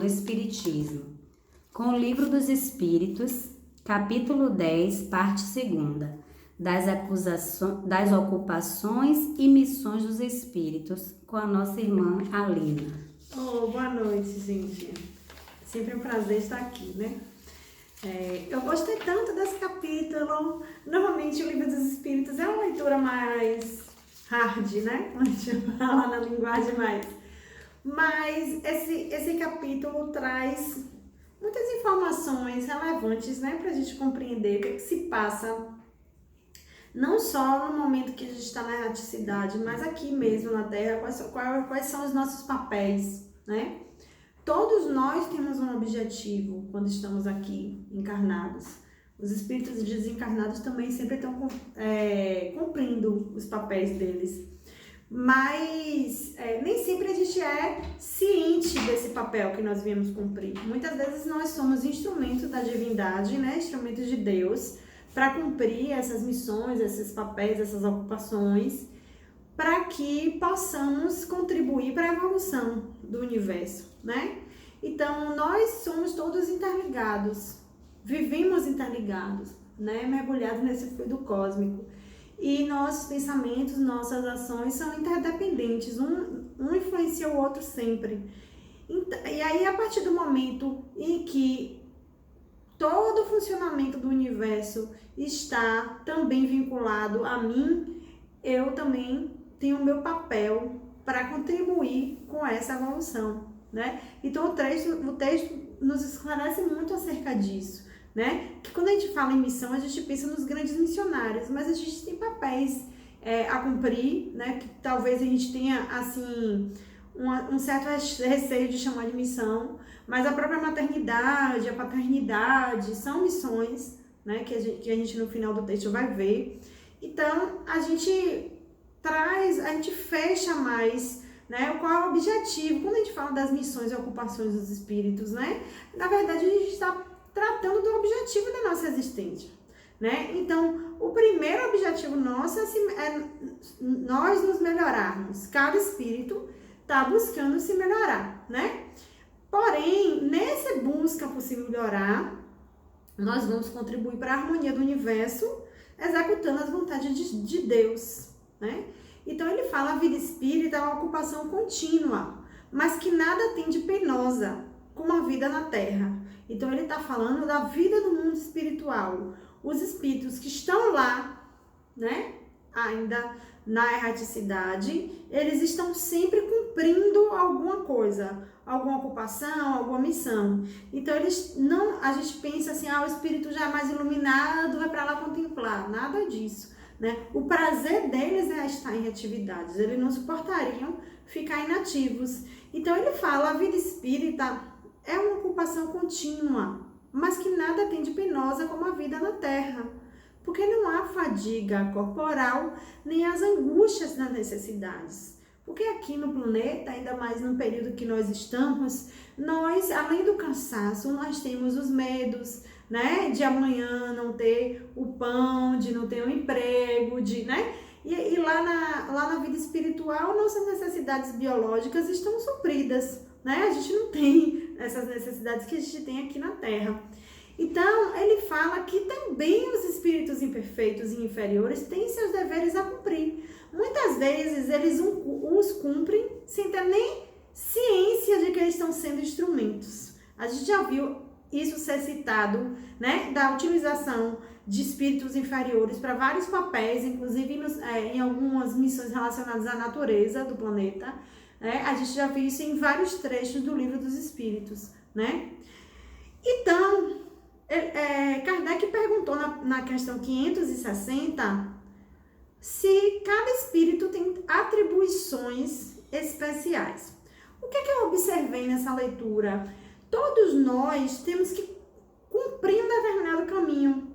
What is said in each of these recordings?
do Espiritismo, com o Livro dos Espíritos, capítulo 10, parte 2, das ocupações e missões dos Espíritos, com a nossa irmã Alina. Boa noite, gente. Sempre um prazer estar aqui, né? Eu gostei tanto desse capítulo. Normalmente o Livro dos Espíritos é uma leitura mais hard, né? A gente fala na linguagem mais. Mas esse capítulo traz muitas informações relevantes, né? Pra gente compreender o que se passa, não só no momento que a gente está na erraticidade, mas aqui mesmo na Terra, quais são os nossos papéis, né? Todos nós temos um objetivo quando estamos aqui encarnados. Os espíritos desencarnados também sempre estão cumprindo os papéis deles. Mas nem sempre a gente é ciente desse papel que nós viemos cumprir. Muitas vezes nós somos instrumentos da divindade, né? Instrumentos de Deus, para cumprir essas missões, esses papéis, essas ocupações, para que possamos contribuir para a evolução do universo, né? Então, nós somos todos interligados, vivemos interligados, né? Mergulhados nesse fluido cósmico. E nossos pensamentos, nossas ações são interdependentes, um influencia o outro sempre. E aí, a partir do momento em que todo o funcionamento do universo está também vinculado a mim, eu também tenho o meu papel para contribuir com essa evolução, né? Então o texto nos esclarece muito acerca disso, né? Que quando a gente fala em missão, a gente pensa nos grandes missionários, mas a gente tem papéis a cumprir, né? Que talvez a gente tenha, assim, um certo receio de chamar de missão, mas a própria maternidade, a paternidade são missões, né? Que a gente no final do texto vai ver. Então, a gente fecha mais, né? Qual é o objetivo? Quando a gente fala das missões e ocupações dos espíritos, né? Na verdade, a gente está tratando do objetivo da nossa existência, né? Então, o primeiro objetivo nosso é nós nos melhorarmos. Cada espírito está buscando se melhorar, né? Porém, nessa busca por se melhorar, nós vamos contribuir para a harmonia do universo, executando as vontades de Deus, né? Então ele fala, a vida espírita é uma ocupação contínua, mas que nada tem de penosa, como a vida na Terra. Então ele está falando da vida no mundo espiritual. Os espíritos que estão lá, né, ainda na erraticidade, eles estão sempre cumprindo alguma coisa, alguma ocupação, alguma missão. Então a gente pensa assim, o espírito já é mais iluminado, vai para lá contemplar. Nada disso, né? O prazer deles é estar em atividades, eles não suportariam ficar inativos. Então ele fala, a vida espírita é uma ocupação contínua, mas que nada tem de penosa como a vida na Terra, porque não há fadiga corporal, nem as angústias das necessidades. Porque aqui no planeta, ainda mais no período que nós estamos, nós, além do cansaço, nós temos os medos, né? De amanhã não ter o pão, de não ter um emprego, né? E lá na vida espiritual, nossas necessidades biológicas estão supridas, né? A gente não tem essas necessidades que a gente tem aqui na Terra. Então, ele fala que também os espíritos imperfeitos e inferiores têm seus deveres a cumprir. Muitas vezes, eles os cumprem sem ter nem ciência de que eles estão sendo instrumentos. A gente já viu isso ser citado, né, da utilização de espíritos inferiores para vários papéis, inclusive em algumas missões relacionadas à natureza do planeta, né? A gente já viu isso em vários trechos do Livro dos Espíritos, né? Então, Kardec perguntou na questão 560 se cada espírito tem atribuições especiais. O que eu observei nessa leitura? Todos nós temos que cumprir um determinado caminho.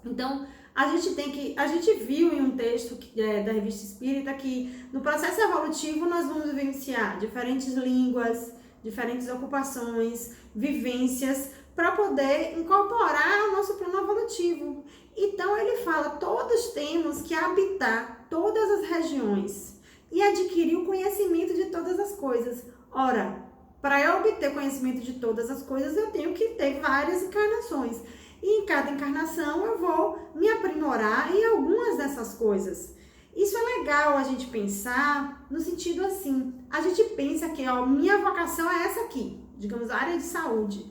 Então, a gente viu em um texto da Revista Espírita que no processo evolutivo nós vamos vivenciar diferentes línguas, diferentes ocupações, vivências, para poder incorporar o nosso plano evolutivo. Então ele fala, todos temos que habitar todas as regiões e adquirir o conhecimento de todas as coisas. Ora, Para eu obter conhecimento de todas as coisas, eu tenho que ter várias encarnações. E em cada encarnação eu vou me aprimorar em algumas dessas coisas. Isso é legal a gente pensar no sentido assim. A gente pensa que, minha vocação é essa aqui, digamos, a área de saúde.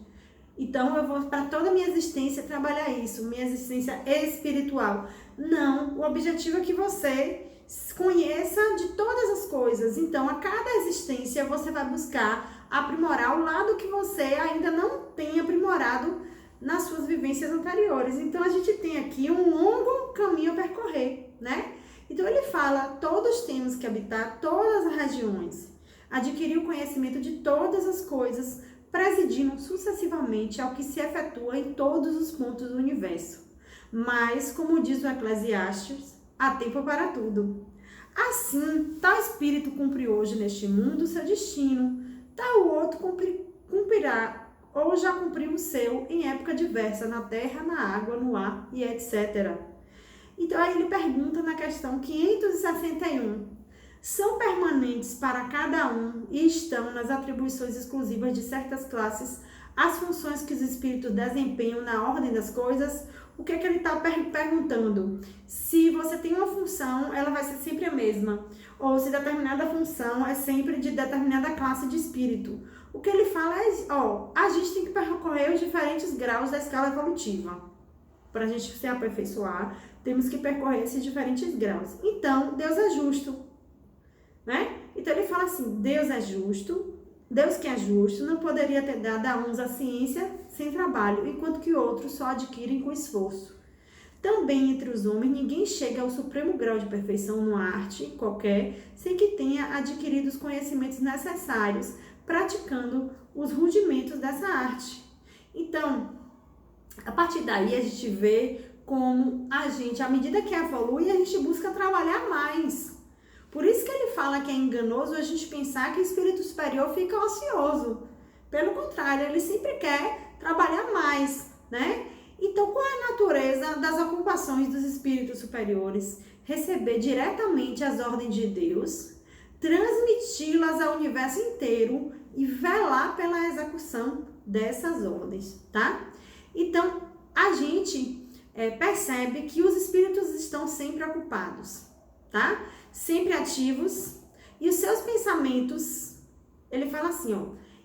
Então eu vou para toda a minha existência trabalhar isso, minha existência espiritual. Não, o objetivo é que você conheça de todas as coisas. Então, a cada existência você vai buscar aprimorar o lado que você ainda não tem aprimorado nas suas vivências anteriores. Então, a gente tem aqui um longo caminho a percorrer, né? Então, ele fala, todos temos que habitar todas as regiões, adquirir o conhecimento de todas as coisas, presidindo sucessivamente ao que se efetua em todos os pontos do universo. Mas, como diz o Eclesiastes, há tempo para tudo. Assim, tal espírito cumpre hoje neste mundo seu destino, tal outro cumprirá ou já cumpriu o seu em época diversa, na terra, na água, no ar e etc. Então, aí ele pergunta na questão 561. São permanentes para cada um e estão nas atribuições exclusivas de certas classes as funções que os espíritos desempenham na ordem das coisas? O que é que ele está perguntando? Se você tem uma função, ela vai ser sempre a mesma. Ou se determinada função é sempre de determinada classe de espírito. O que ele fala é, a gente tem que percorrer os diferentes graus da escala evolutiva. Para a gente se aperfeiçoar, temos que percorrer esses diferentes graus. Então, Deus é justo, né? Então, ele fala assim, Deus é justo, Deus que é justo não poderia ter dado a uns a ciência sem trabalho, enquanto que outros só adquirem com esforço. Também entre os homens ninguém chega ao supremo grau de perfeição numa arte qualquer sem que tenha adquirido os conhecimentos necessários, praticando os rudimentos dessa arte. Então, a partir daí a gente vê como a gente, à medida que evolui, a gente busca trabalhar mais. Por isso que ele fala que é enganoso a gente pensar que o espírito superior fica ocioso. Pelo contrário, ele sempre quer trabalhar mais, né? Então, qual é a natureza das ocupações dos espíritos superiores? Receber diretamente as ordens de Deus, transmiti-las ao universo inteiro e velar pela execução dessas ordens, tá? Então, a gente percebe que os espíritos estão sempre ocupados, tá? Sempre ativos, e os seus pensamentos, ele fala assim,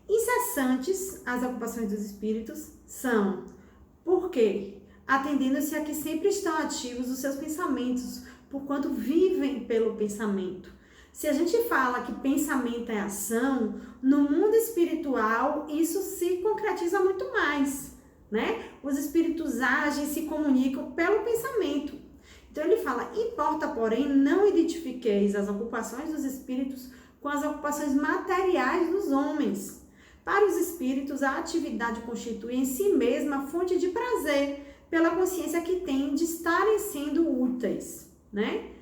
incessantes, as ocupações dos espíritos são, por quê? Atendendo-se a que sempre estão ativos os seus pensamentos, porquanto vivem pelo pensamento. Se a gente fala que pensamento é ação, no mundo espiritual isso se concretiza muito mais, né? Os espíritos agem, se comunicam pelo pensamento. Então ele fala, importa, porém, não identifiqueis as ocupações dos espíritos com as ocupações materiais dos homens. Para os espíritos, a atividade constitui em si mesma fonte de prazer, pela consciência que têm de estarem sendo úteis, né?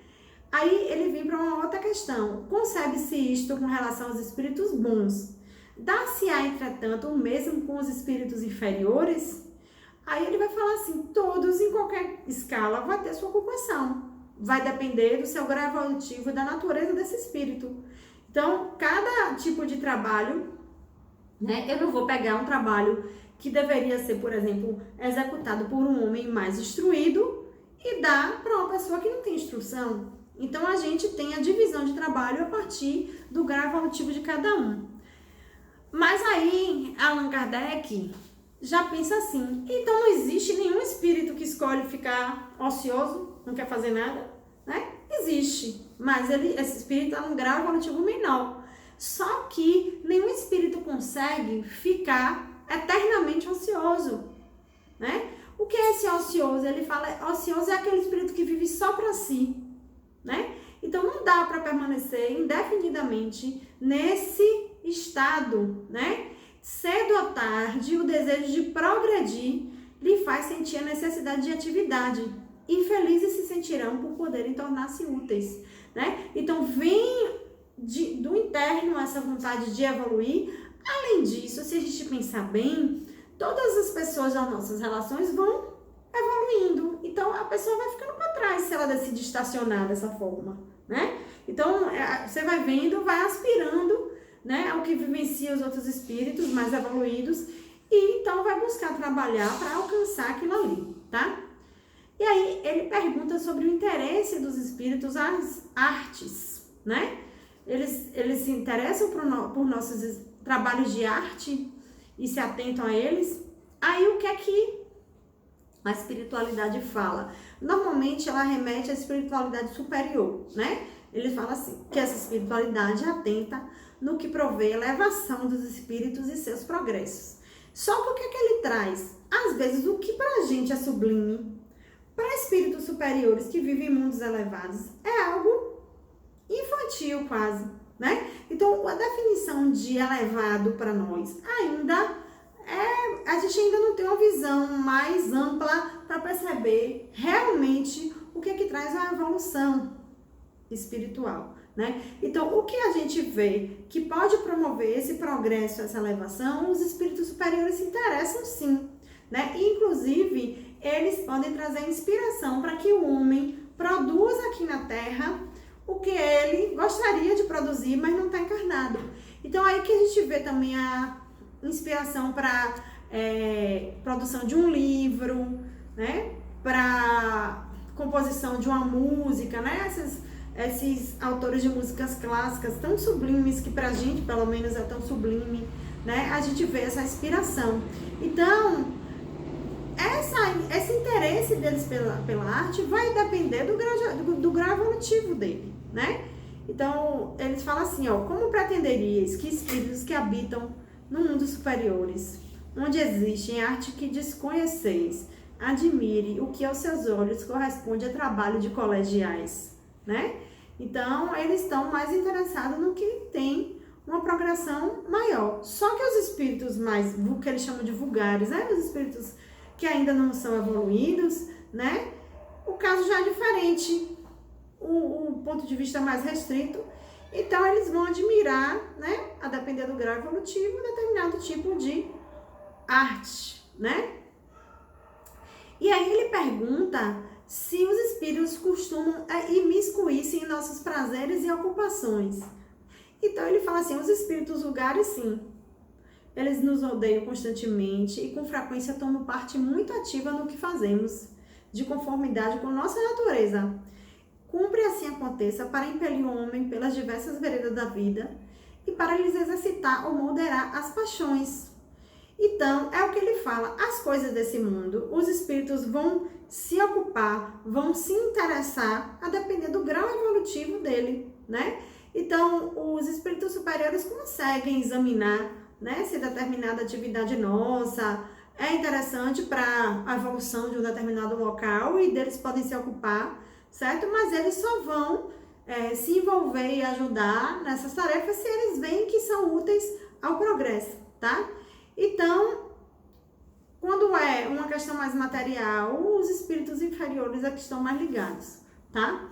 Aí ele vem para uma outra questão. Concebe-se isto com relação aos espíritos bons. Dá-se-á, entretanto, o mesmo com os espíritos inferiores? Aí ele vai falar assim, todos em qualquer escala vai ter sua ocupação. Vai depender do seu grau evolutivo e da natureza desse espírito. Então, cada tipo de trabalho, né? Eu não vou pegar um trabalho que deveria ser, por exemplo, executado por um homem mais instruído e dar para uma pessoa que não tem instrução. Então, a gente tem a divisão de trabalho a partir do grau evolutivo de cada um. Mas aí, Allan Kardec já pensa assim, então não existe nenhum espírito que escolhe ficar ocioso, não quer fazer nada, né? Existe, mas esse espírito está num grau evolutivo menor. Só que nenhum espírito consegue ficar eternamente ocioso, né? O que é esse ocioso? Ele fala, ocioso é aquele espírito que vive só para si, né? Então não dá para permanecer indefinidamente nesse estado, né? Cedo ou tarde, o desejo de progredir lhe faz sentir a necessidade de atividade. Infelizes se sentirão por poderem tornar-se úteis, né? Então, vem do interno essa vontade de evoluir. Além disso, se a gente pensar bem, todas as pessoas das nossas relações vão evoluindo. Então, a pessoa vai ficando para trás se ela decide estacionar dessa forma, né? Então, você vai vendo, vai aspirando né, ao que vivencia os outros espíritos mais evoluídos, e então vai buscar trabalhar para alcançar aquilo ali, tá? E aí ele pergunta sobre o interesse dos espíritos às artes, né? Eles se interessam por nossos trabalhos de arte e se atentam a eles. Aí o que é que a espiritualidade fala? Normalmente ela remete à espiritualidade superior, né? Ele fala assim, que essa espiritualidade atenta no que provê elevação dos espíritos e seus progressos. Só que o que é que ele traz? Às vezes o que pra gente é sublime, para espíritos superiores que vivem em mundos elevados, é algo infantil quase, né? Então, a definição de elevado para nós a gente ainda não tem uma visão mais ampla para perceber realmente o que é que traz a evolução espiritual, né? Então, o que a gente vê que pode promover esse progresso, essa elevação, os espíritos superiores se interessam sim, né? E, inclusive, eles podem trazer inspiração para que o homem produza aqui na Terra o que ele gostaria de produzir, mas não está encarnado. Então, aí que a gente vê também a inspiração para produção de um livro, né? Para composição de uma música, né? Esses autores de músicas clássicas tão sublimes, que pra gente, pelo menos, é tão sublime, né? A gente vê essa inspiração. Então, esse interesse deles pela arte vai depender do grau evolutivo dele, né? Então, eles falam assim, ó, como pretenderias que espíritos que habitam no mundo superiores, onde existe arte que desconheceis, admire o que aos seus olhos corresponde a trabalho de colegiais, né? Então, eles estão mais interessados no que tem uma progressão maior. Só que os espíritos mais, o que eles chamam de vulgares, né? Os espíritos que ainda não são evoluídos, né? O caso já é diferente, o ponto de vista mais restrito. Então, eles vão admirar, né? A depender do grau evolutivo, determinado tipo de arte, né? E aí ele pergunta se os espíritos costumam imiscuir-se em nossos prazeres e ocupações. Então ele fala assim, os espíritos vulgares sim, eles nos odeiam constantemente e com frequência tomam parte muito ativa no que fazemos, de conformidade com nossa natureza. Cumpre assim aconteça para impelir o homem pelas diversas veredas da vida e para lhes exercitar ou moderar as paixões. Então, é o que ele fala, as coisas desse mundo, os espíritos vão se ocupar, vão se interessar a depender do grau evolutivo dele, né? Então, os espíritos superiores conseguem examinar, né, se determinada atividade nossa é interessante para a evolução de um determinado local e deles podem se ocupar, certo? Mas eles só vão se envolver e ajudar nessas tarefas se eles veem que são úteis ao progresso, tá? Então, quando é uma questão mais material, os espíritos inferiores é que estão mais ligados, tá?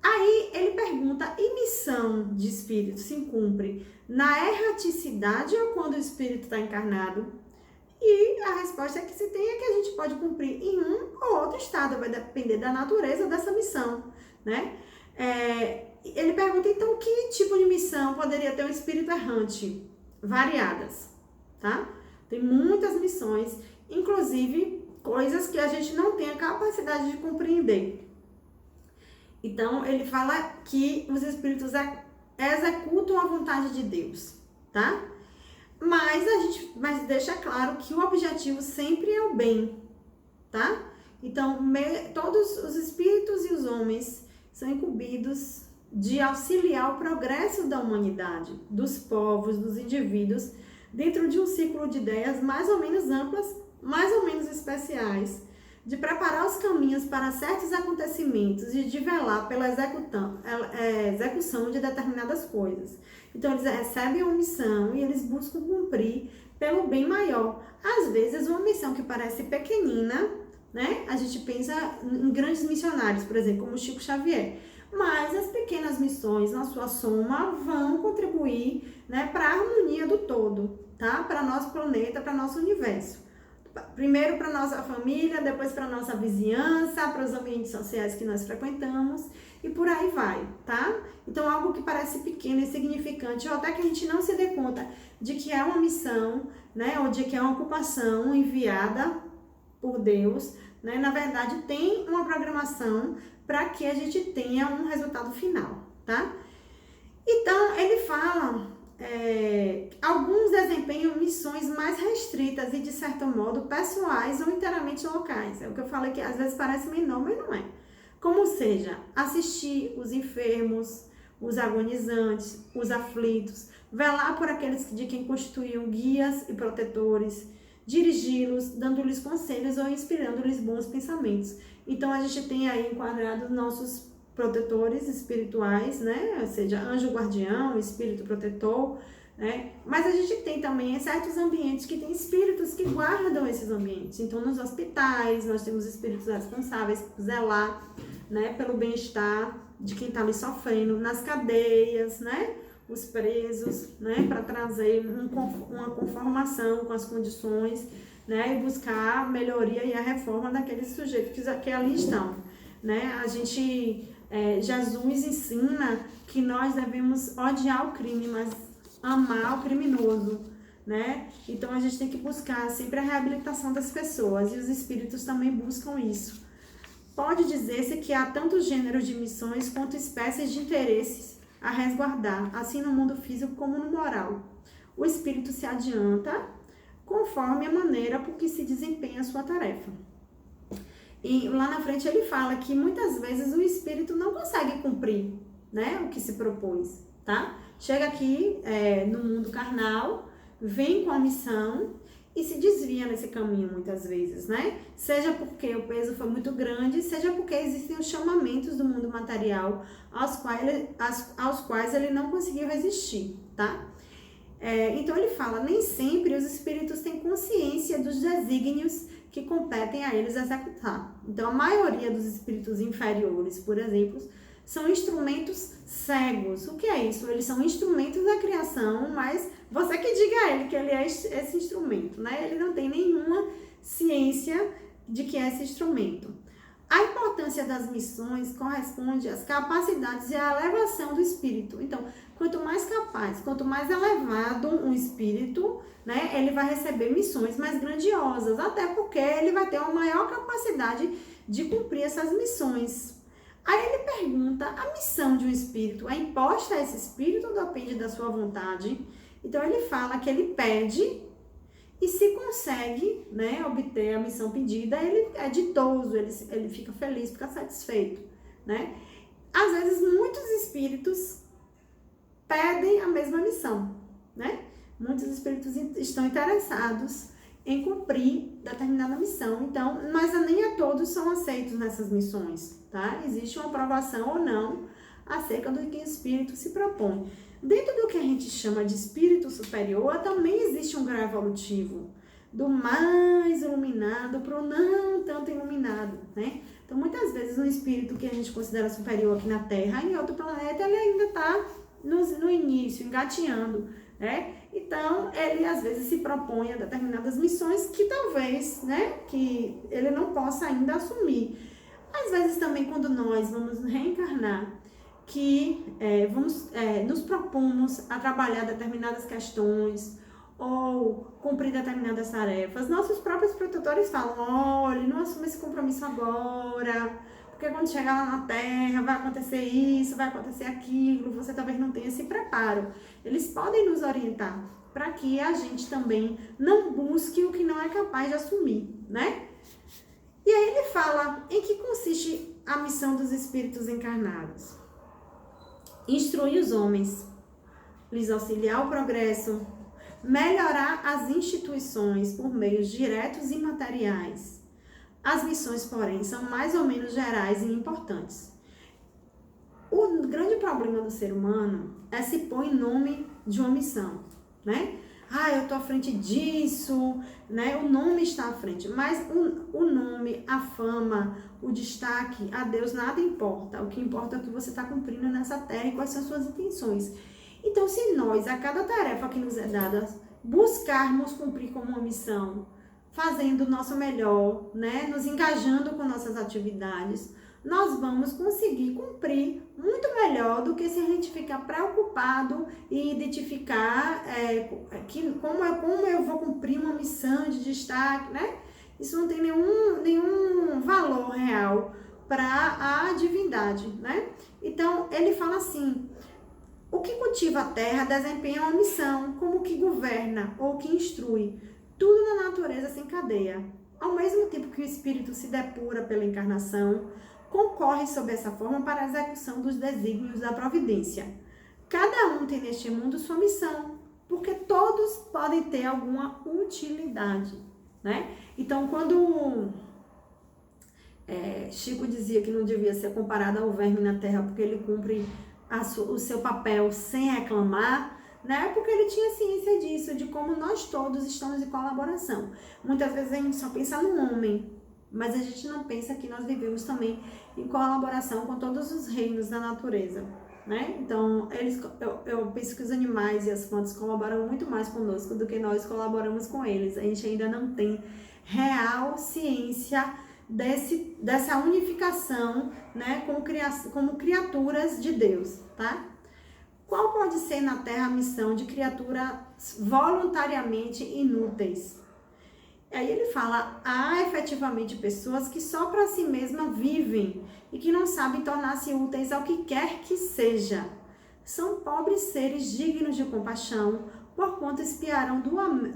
Aí ele pergunta, e missão de espírito se cumpre na erraticidade ou quando o espírito está encarnado? E a resposta que se tem é que a gente pode cumprir em um ou outro estado, vai depender da natureza dessa missão, né? Ele pergunta, então, que tipo de missão poderia ter um espírito errante? Variadas, tá? Tem muitas missões, inclusive coisas que a gente não tem a capacidade de compreender. Então, ele fala que os espíritos executam a vontade de Deus, tá? Mas deixa claro que o objetivo sempre é o bem, tá? Então, todos os espíritos e os homens são incumbidos de auxiliar o progresso da humanidade, dos povos, dos indivíduos, dentro de um ciclo de ideias mais ou menos amplas, mais ou menos especiais, de preparar os caminhos para certos acontecimentos e de velar pela execução de determinadas coisas. Então, eles recebem uma missão e eles buscam cumprir pelo bem maior. Às vezes, uma missão que parece pequenina, né? A gente pensa em grandes missionários, por exemplo, como Chico Xavier. Mas as pequenas missões, na sua soma, vão contribuir, né, para a harmonia do todo, tá? Para nosso planeta, para nosso universo. Primeiro para nossa família, depois para nossa vizinhança, para os ambientes sociais que nós frequentamos. e por aí vai, tá? Então, algo que parece pequeno, insignificante, ou até que a gente não se dê conta de que é uma missão, né, ou de que é uma ocupação enviada por Deus, né, na verdade tem uma programação para que a gente tenha um resultado final, tá? Então, ele fala, alguns desempenham missões mais restritas e, de certo modo, pessoais ou inteiramente locais. É o que eu falei que às vezes parece menor, mas não é. Como seja, assistir os enfermos, os agonizantes, os aflitos, velar por aqueles de quem constituíam guias e protetores, dirigi-los, dando-lhes conselhos ou inspirando-lhes bons pensamentos. Então, a gente tem aí enquadrado nossos protetores espirituais, né? Ou seja, anjo guardião, espírito protetor, né? Mas a gente tem também certos ambientes que tem espíritos que guardam esses ambientes. Então, nos hospitais, nós temos espíritos responsáveis por zelar, né, pelo bem-estar de quem está ali sofrendo, nas cadeias, né? Os presos, né? Para trazer uma conformação com as condições, né? E buscar a melhoria e a reforma daqueles sujeitos que ali estão, né? A gente... Jesus ensina que nós devemos odiar o crime, mas amar o criminoso, né? Então, a gente tem que buscar sempre a reabilitação das pessoas, e os espíritos também buscam isso. Pode dizer-se que há tanto gênero de missões quanto espécies de interesses a resguardar, assim no mundo físico como no moral. O espírito se adianta conforme a maneira por que se desempenha a sua tarefa. E lá na frente ele fala que muitas vezes o espírito não consegue cumprir, né, o que se propôs, tá? Chega aqui no mundo carnal, vem com a missão e se desvia nesse caminho muitas vezes, né? Seja porque o peso foi muito grande, seja porque existem os chamamentos do mundo material aos quais ele não conseguiu resistir, tá? Então ele fala, nem sempre os espíritos têm consciência dos desígnios que competem a eles executar. Então, a maioria dos espíritos inferiores, por exemplo, são instrumentos cegos. O que é isso? Eles são instrumentos da criação, mas você que diga a ele que ele é esse instrumento, né? Ele não tem nenhuma ciência de que é esse instrumento. A importância das missões corresponde às capacidades e à elevação do espírito. Então, quanto mais capaz, quanto mais elevado um espírito, né, ele vai receber missões mais grandiosas, até porque ele vai ter uma maior capacidade de cumprir essas missões. Aí ele pergunta, a missão de um espírito é imposta a esse espírito ou depende da sua vontade? Então, ele fala que ele pede, e se consegue, né, obter a missão pedida, ele é ditoso, ele fica feliz, fica satisfeito, né? Às vezes, muitos espíritos pedem a mesma missão, né? Muitos espíritos estão interessados em cumprir determinada missão, então, mas nem a todos são aceitos nessas missões, tá? Existe uma aprovação ou não acerca do que o espírito se propõe. Dentro do que a gente chama de espírito superior, também existe um grau evolutivo, do mais iluminado para o não tanto iluminado, né? Então, muitas vezes, um espírito que a gente considera superior aqui na Terra, em outro planeta, ele ainda está no início, engateando, né? Então, ele às vezes se propõe a determinadas missões que talvez, né, que ele não possa ainda assumir. Às vezes também, quando nós vamos reencarnar, que nos propomos a trabalhar determinadas questões ou cumprir determinadas tarefas, nossos próprios protetores falam, olha, não assuma esse compromisso agora, porque quando chegar lá na Terra vai acontecer isso, vai acontecer aquilo, você talvez não tenha esse preparo. Eles podem nos orientar para que a gente também não busque o que não é capaz de assumir, né? E aí ele fala em que consiste a missão dos espíritos encarnados. Instruir os homens, lhes auxiliar o progresso, melhorar as instituições por meios diretos e materiais. As missões, porém, são mais ou menos gerais e importantes. O grande problema do ser humano é se pôr em nome de uma missão, né? Eu tô à frente disso, né? O nome está à frente, mas o nome, a fama, o destaque, a Deus nada importa. O que importa é o que você está cumprindo nessa terra e quais são as suas intenções. Então, se nós, a cada tarefa que nos é dada, buscarmos cumprir como uma missão, fazendo o nosso melhor, né? Nos engajando com nossas atividades, nós vamos conseguir cumprir muito melhor do que se a gente ficar preocupado e identificar como eu vou cumprir uma missão de destaque, né? Isso não tem nenhum valor real para a divindade, né? Então, ele fala assim: o que cultiva a terra desempenha uma missão, como o que governa ou que instrui. Tudo na natureza se encadeia. Ao mesmo tempo que o espírito se depura pela encarnação, concorre sob essa forma para a execução dos desígnios da providência. Cada um tem neste mundo sua missão, porque todos podem ter alguma utilidade, né? Então, quando Chico dizia que não devia ser comparado ao verme na terra, porque ele cumpre o seu papel sem reclamar, né? Porque ele tinha ciência disso, de como nós todos estamos em colaboração. Muitas vezes a gente só pensa no homem, mas a gente não pensa que nós vivemos também em colaboração com todos os reinos da natureza, né? Então, eu penso que os animais e as plantas colaboram muito mais conosco do que nós colaboramos com eles. A gente ainda não tem real ciência dessa unificação, né, como criaturas de Deus, tá? Qual pode ser na Terra a missão de criaturas voluntariamente inúteis? Aí ele fala: há efetivamente pessoas que só para si mesmas vivem e que não sabem tornar-se úteis ao que quer que seja. São pobres seres dignos de compaixão, porquanto espiarão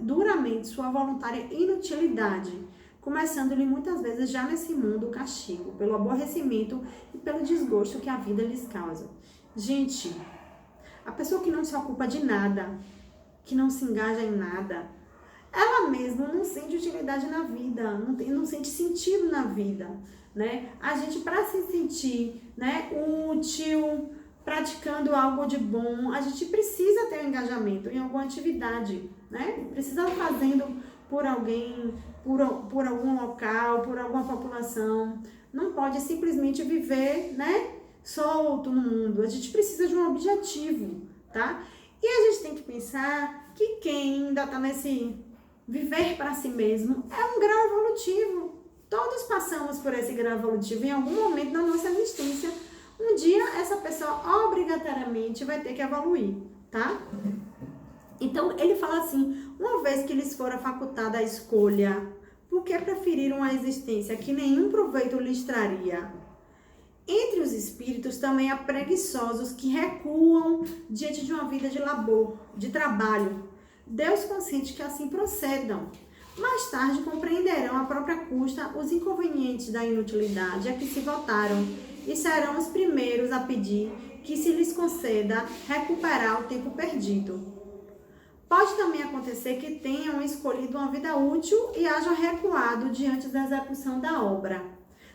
duramente sua voluntária inutilidade, começando-lhe muitas vezes já nesse mundo o castigo, pelo aborrecimento e pelo desgosto que a vida lhes causa. Gente, a pessoa que não se ocupa de nada, que não se engaja em nada, ela mesma não sente utilidade na vida, não sente sentido na vida, né? A gente, para se sentir, né, útil, praticando algo de bom, a gente precisa ter um engajamento em alguma atividade, né? Precisa fazendo por alguém, por algum local, por alguma população. Não pode simplesmente viver, né, solto no mundo. A gente precisa de um objetivo, tá? E a gente tem que pensar que quem ainda está nesse viver para si mesmo é um grau evolutivo. Todos passamos por esse grau evolutivo em algum momento da nossa existência. Um dia essa pessoa obrigatoriamente vai ter que evoluir, tá? Então ele fala assim: uma vez que lhes fora facultada a escolha, por que preferiram a existência que nenhum proveito lhes traria? Entre os espíritos também há preguiçosos que recuam diante de uma vida de labor, de trabalho. Deus consente que assim procedam. Mais tarde compreenderão à própria custa os inconvenientes da inutilidade a que se voltaram e serão os primeiros a pedir que se lhes conceda recuperar o tempo perdido. Pode também acontecer que tenham escolhido uma vida útil e hajam recuado diante da execução da obra,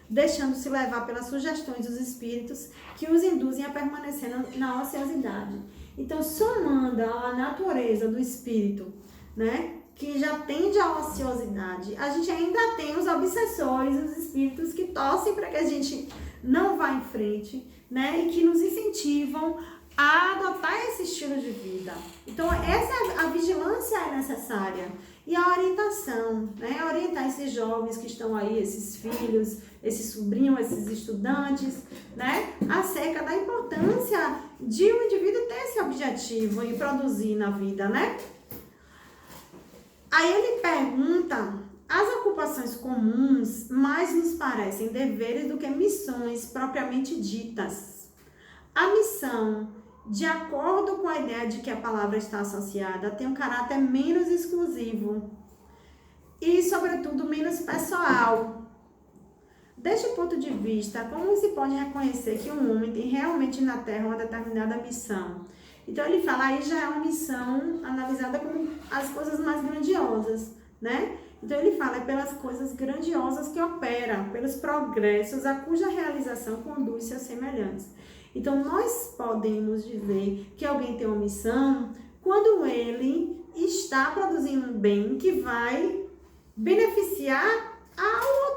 deixando-se levar pelas sugestões dos espíritos que os induzem a permanecer na ociosidade. Então, somando a natureza do espírito, né, que já tende à ociosidade, a gente ainda tem os obsessores, os espíritos que torcem para que a gente não vá em frente, né, e que nos incentivam a adotar esse estilo de vida. Então, a vigilância é necessária. E a orientação, né? Orientar esses jovens que estão aí, esses filhos, esses sobrinhos, esses estudantes, né? Acerca da importância de um indivíduo ter esse objetivo e produzir na vida, né? Aí ele pergunta: as ocupações comuns mais nos parecem deveres do que missões propriamente ditas. A missão, de acordo com a ideia de que a palavra está associada, tem um caráter menos exclusivo e, sobretudo, menos pessoal. Deste ponto de vista, como se pode reconhecer que um homem tem realmente na Terra uma determinada missão? Então, ele fala, aí já é uma missão analisada como as coisas mais grandiosas, né? Então, ele fala, é pelas coisas grandiosas que opera, pelos progressos a cuja realização conduz seus semelhantes. Então, nós podemos dizer que alguém tem uma missão quando ele está produzindo um bem que vai beneficiar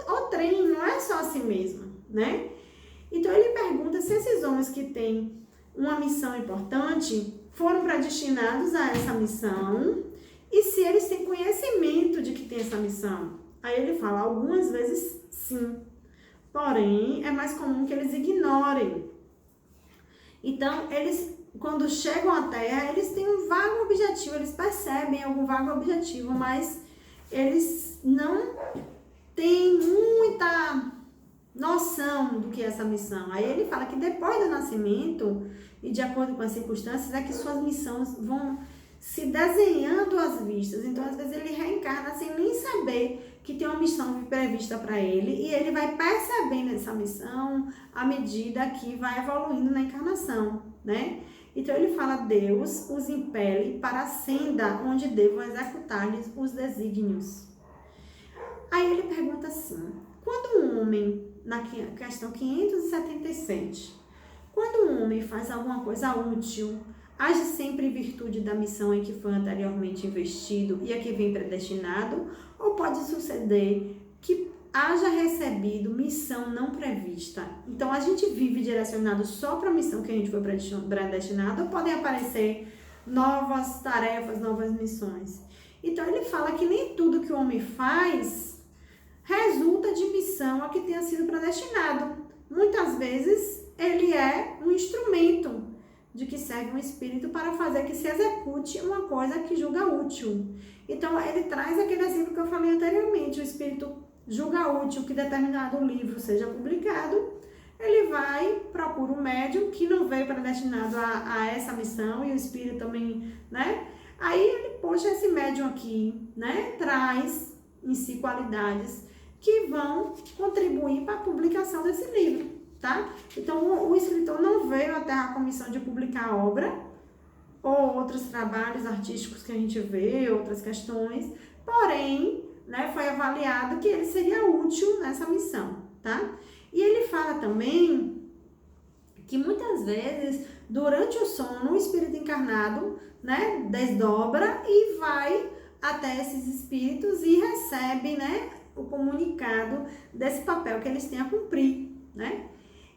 ao trem, não é só a si mesmo, né? Então, ele pergunta se esses homens que têm uma missão importante foram predestinados a essa missão e se eles têm conhecimento de que tem essa missão. Aí ele fala, algumas vezes sim. porém é mais comum que eles ignorem. Então, eles, quando chegam à Terra, eles têm um vago objetivo, eles percebem algum vago objetivo, mas eles não têm muita noção do que é essa missão. Aí ele fala que depois do nascimento, e de acordo com as circunstâncias, é que suas missões vão se desenhando às vistas. Então, às vezes, ele reencarna sem nem saber que tem uma missão prevista para ele, e ele vai percebendo essa missão à medida que vai evoluindo na encarnação, né? Então, ele fala, Deus os impele para a senda onde devam executar-lhes os desígnios. Aí ele pergunta assim, quando um homem, na questão 577, quando um homem faz alguma coisa útil, age sempre em virtude da missão em que foi anteriormente investido e a que vem predestinado, ou pode suceder que haja recebido missão não prevista? Então, a gente vive direcionado só para a missão que a gente foi predestinado, ou podem aparecer novas tarefas, novas missões? Então, ele fala que nem tudo que o homem faz resulta de missão a que tenha sido predestinado. Muitas vezes, ele é um instrumento de que serve um espírito para fazer que se execute uma coisa que julga útil. Então, ele traz aquele exemplo que eu falei anteriormente, o espírito julga útil que determinado livro seja publicado, ele vai, procura um médium que não veio predestinado a essa missão, e o espírito também, né? Aí ele, poxa, esse médium aqui, né, traz em si qualidades que vão contribuir para a publicação desse livro, tá? Então, o escritor não veio à Terra com a missão de publicar a obra, ou outros trabalhos artísticos que a gente vê, outras questões, porém, né, foi avaliado que ele seria útil nessa missão, tá? E ele fala também que muitas vezes, durante o sono, o espírito encarnado, né, desdobra e vai até esses espíritos e recebe, né, o comunicado desse papel que eles têm a cumprir, né?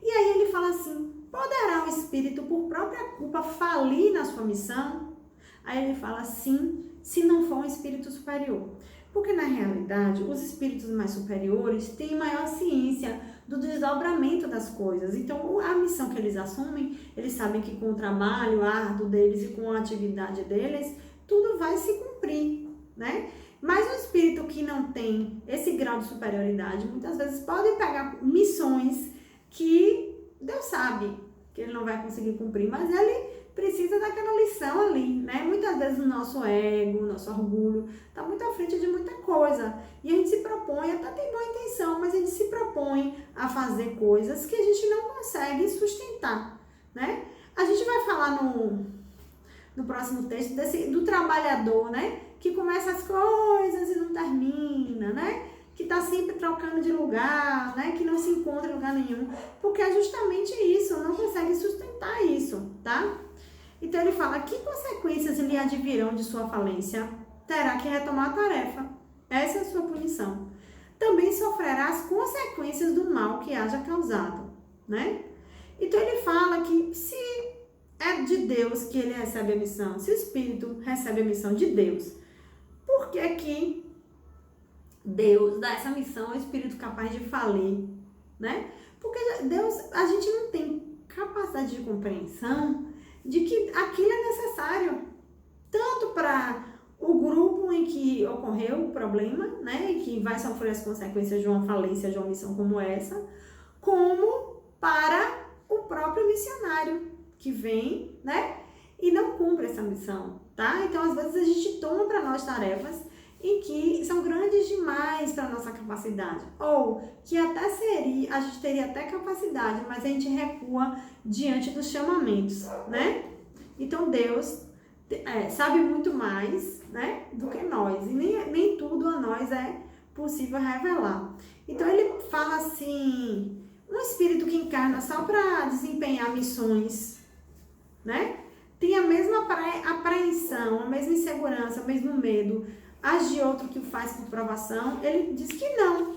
E aí ele fala assim, poderá o espírito por própria culpa falir na sua missão? Aí ele fala sim, se não for um espírito superior. Porque na realidade, os espíritos mais superiores têm maior ciência do desdobramento das coisas. Então, a missão que eles assumem, eles sabem que com o trabalho árduo deles e com a atividade deles, tudo vai se cumprir, né? Mas o espírito que não tem esse grau de superioridade, muitas vezes pode pegar missões que Deus sabe que ele não vai conseguir cumprir, mas ele precisa daquela lição ali, né? Muitas vezes o nosso ego, o nosso orgulho está muito à frente de muita coisa. E a gente se propõe, até tem boa intenção, mas a gente se propõe a fazer coisas que a gente não consegue sustentar, né? A gente vai falar no próximo texto do trabalhador, né? Que começa as coisas e não termina, né? Que está sempre trocando de lugar, né? Que não se encontra em lugar nenhum. Porque é justamente isso, não consegue sustentar isso, tá? Então ele fala, que consequências lhe advirão de sua falência? Terá que retomar a tarefa. Essa é a sua punição. Também sofrerá as consequências do mal que haja causado, né? Então ele fala que se é de Deus que ele recebe a missão, se o espírito recebe a missão de Deus, por que que Deus dá essa missão ao espírito capaz de falir, né? Porque Deus, a gente não tem capacidade de compreensão de que aquilo é necessário, tanto para o grupo em que ocorreu o problema, né, e que vai sofrer as consequências de uma falência de uma missão como essa, como para o próprio missionário que vem, né, e não cumpre essa missão, tá? Então, às vezes, a gente toma para nós tarefas em que são grandes demais para a nossa capacidade, ou que até a gente teria até capacidade, mas a gente recua diante dos chamamentos, né? Então, Deus sabe muito mais, né, do que nós, e nem tudo a nós é possível revelar. Então, ele fala assim, um espírito que encarna só para desempenhar missões, né, tem a mesma apreensão, a mesma insegurança, o mesmo medo, as de outro que o faz por provação, ele diz que não,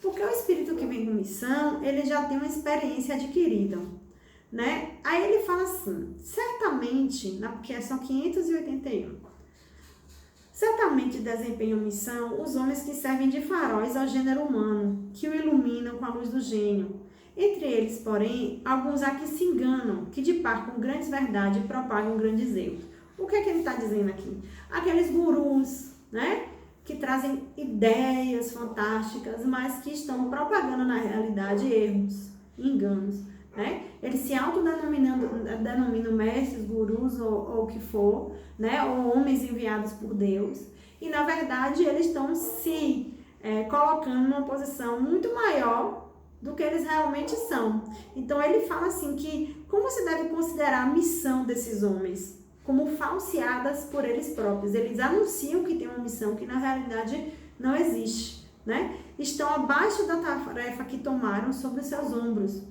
porque o espírito que vem com missão, ele já tem uma experiência adquirida, né? Aí ele fala assim, certamente, na questão 581, Certamente desempenham missão os homens que servem de faróis ao gênero humano, que o iluminam com a luz do gênio. Entre eles, porém, alguns há que se enganam, que de par com grandes verdades propagam grandes erros. O que é que ele está dizendo aqui? Aqueles gurus, né? Que trazem ideias fantásticas, mas que estão propagando na realidade erros, enganos, né? Eles se autodenominam mestres, gurus ou o que for, né? Ou homens enviados por Deus. E, na verdade, eles estão se colocando numa posição muito maior do que eles realmente são. Então, ele fala assim que como se deve considerar a missão desses homens? Como falseadas por eles próprios. Eles anunciam que tem uma missão que, na realidade, não existe, né? Estão abaixo da tarefa que tomaram sobre os seus ombros.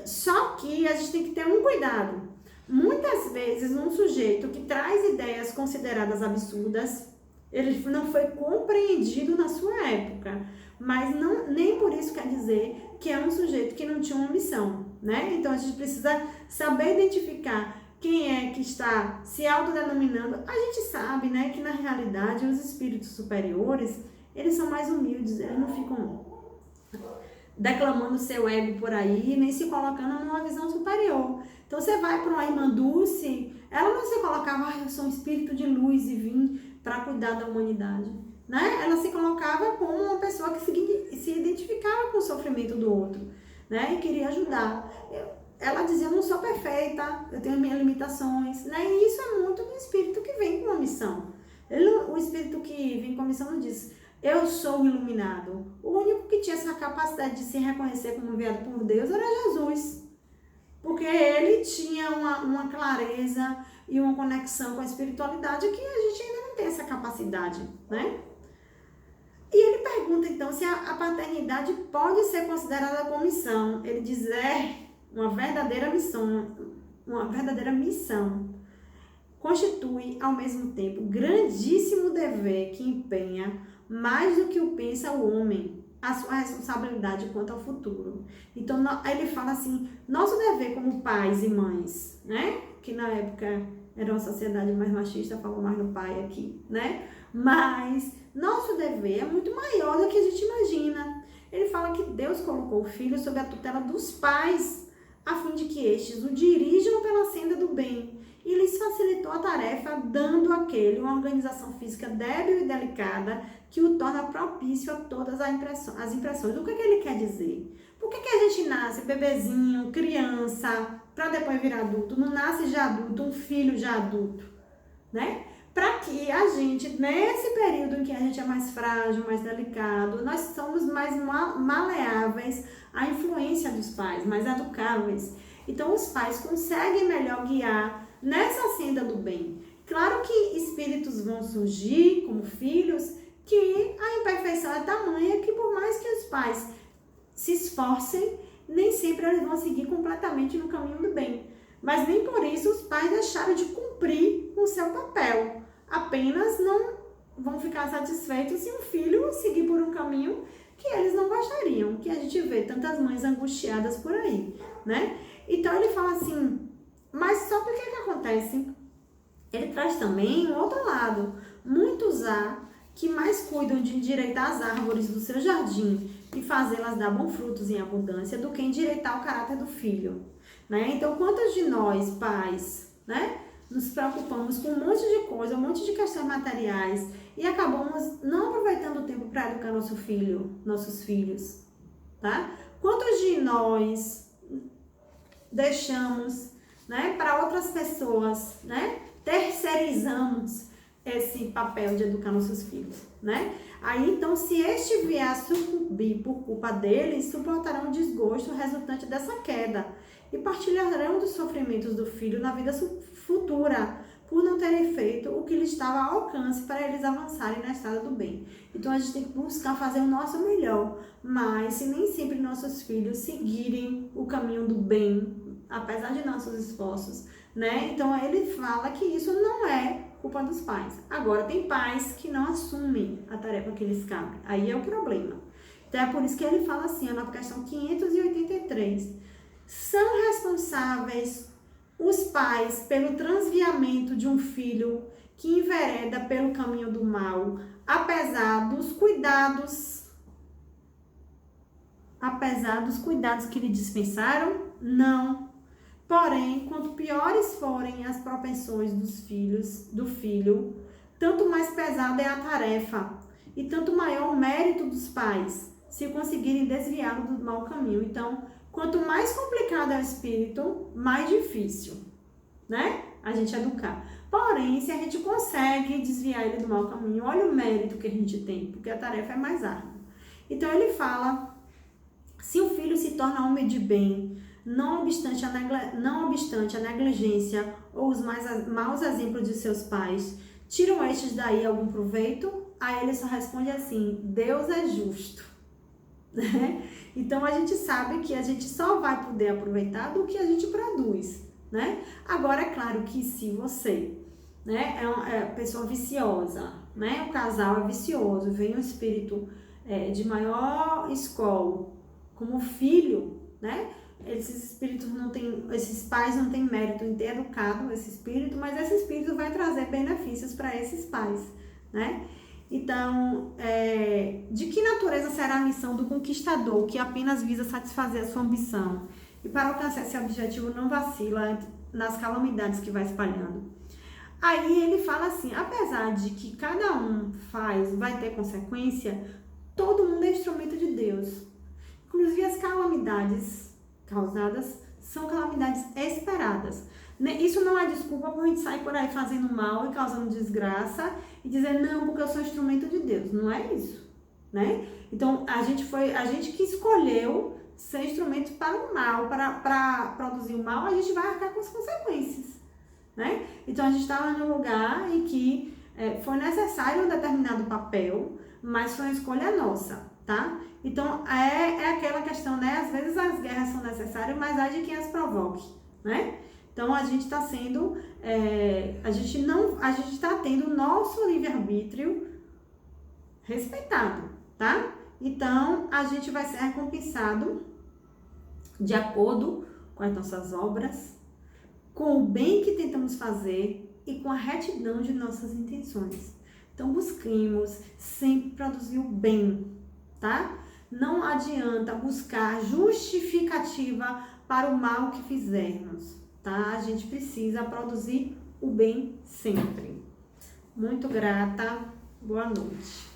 Só que a gente tem que ter um cuidado. Muitas vezes, um sujeito que traz ideias consideradas absurdas, ele não foi compreendido na sua época, mas nem por isso quer dizer que é um sujeito que não tinha uma missão, né? Então, a gente precisa saber identificar quem é que está se autodenominando. A gente sabe, né, que na realidade os espíritos superiores, eles são mais humildes, eles não ficam declamando seu ego por aí, nem se colocando numa visão superior. Então, você vai para uma irmã Dulce, ela não se colocava, eu sou um espírito de luz e vim para cuidar da humanidade, né? Ela se colocava como uma pessoa que se identificava com o sofrimento do outro, né? E queria ajudar. Ela dizia, eu não sou perfeita, eu tenho minhas limitações, né? E isso é muito do espírito que vem com uma missão. O espírito que vem com a missão não diz, eu sou o iluminado. O único que tinha essa capacidade de se reconhecer como enviado por Deus era Jesus. Porque ele tinha uma clareza e uma conexão com a espiritualidade que a gente ainda não tem essa capacidade, né? E ele pergunta, então, se a paternidade pode ser considerada como missão. Ele diz, uma verdadeira missão constitui, ao mesmo tempo, grandíssimo dever que empenha, mais do que o pensa o homem, a sua responsabilidade quanto ao futuro. Então, ele fala assim, nosso dever como pais e mães, né? Que na época era uma sociedade mais machista, falou mais no pai aqui, né? Mas nosso dever é muito maior do que a gente imagina. Ele fala que Deus colocou o filho sob a tutela dos pais, a fim de que estes o dirijam pela senda do bem, e lhes facilitou a tarefa, dando àquele uma organização física débil e delicada que o torna propício a todas as impressões. O que ele quer dizer? Por que a gente nasce bebezinho, criança, para depois virar adulto? Não nasce já adulto, um filho já adulto, né? Para que a gente, nesse período em que a gente é mais frágil, mais delicado, nós somos mais maleáveis à influência dos pais, mais educáveis. Então, os pais conseguem melhor guiar nessa senda do bem. Claro que espíritos vão surgir como filhos, que a imperfeição é tamanha que, por mais que os pais se esforcem, nem sempre eles vão seguir completamente no caminho do bem. Mas nem por isso os pais deixaram de cumprir o seu papel. Apenas não vão ficar satisfeitos se o filho seguir por um caminho que eles não gostariam, que a gente vê tantas mães angustiadas por aí, né? Então ele fala assim, mas só que o que acontece? Ele traz também um outro lado. Muitos há que mais cuidam de endireitar as árvores do seu jardim e fazê-las dar bons frutos em abundância do que endireitar o caráter do filho, né? Então, quantos de nós, pais, né, nos preocupamos com um monte de coisa, um monte de questões materiais e acabamos não aproveitando o tempo para educar nossos filhos, tá? Quantos de nós deixamos, né, para outras pessoas, né, terceirizamos esse papel de educar nossos filhos, né? Aí, então, se este vier a sucumbir por culpa deles, suportarão o desgosto resultante dessa queda e partilharão dos sofrimentos do filho na vida futura, por não terem feito o que lhes estava ao alcance para eles avançarem na estrada do bem. Então, a gente tem que buscar fazer o nosso melhor, mas se nem sempre nossos filhos seguirem o caminho do bem, apesar de nossos esforços, né? Então, ele fala que isso não é culpa dos pais. Agora, tem pais que não assumem a tarefa que lhes cabe. Aí é o problema. Então, é por isso que ele fala assim, na questão 583. São responsáveis os pais pelo transviamento de um filho que envereda pelo caminho do mal, apesar dos cuidados que lhe dispensaram? Não. Porém, quanto piores forem as propensões do filho, tanto mais pesada é a tarefa e tanto maior o mérito dos pais se conseguirem desviá-lo do mau caminho. Então, quanto mais complicado é o espírito, mais difícil, né? A gente educar. Porém, se a gente consegue desviar ele do mau caminho, olha o mérito que a gente tem, porque a tarefa é mais árdua. Então, ele fala, se o filho se torna homem de bem, não obstante a negligência ou os maus exemplos de seus pais, tiram estes daí algum proveito? Aí ele só responde assim, Deus é justo. Né? Então, a gente sabe que a gente só vai poder aproveitar do que a gente produz, né? Agora, é claro que se você, né, é pessoa viciosa, né? O casal é vicioso, vem um espírito de maior escola, como filho, né? Esses pais não têm mérito em ter educado esse espírito, mas esse espírito vai trazer benefícios para esses pais, né? Então, de que natureza será a missão do conquistador que apenas visa satisfazer a sua ambição e para alcançar esse objetivo não vacila nas calamidades que vai espalhando? Aí ele fala assim, apesar de que cada um vai ter consequência, todo mundo é instrumento de Deus. Inclusive as calamidades causadas são calamidades esperadas. Isso não é desculpa para a gente sair por aí fazendo mal e causando desgraça e dizer, não, porque eu sou instrumento de Deus. Não é isso, né? Então, a gente que escolheu ser instrumento para o mal, para produzir o mal, a gente vai arcar com as consequências, né? Então, a gente estava num lugar em que foi necessário um determinado papel, mas foi uma escolha nossa, tá? Então, é aquela questão, né? Às vezes as guerras são necessárias, mas há de quem as provoque, né? Então, a gente está sendo, a gente está tendo o nosso livre-arbítrio respeitado, tá? Então, a gente vai ser recompensado de acordo com as nossas obras, com o bem que tentamos fazer e com a retidão de nossas intenções. Então, busquemos sempre produzir o bem, tá? Não adianta buscar justificativa para o mal que fizermos, tá? A gente precisa produzir o bem sempre. Muito grata. Boa noite.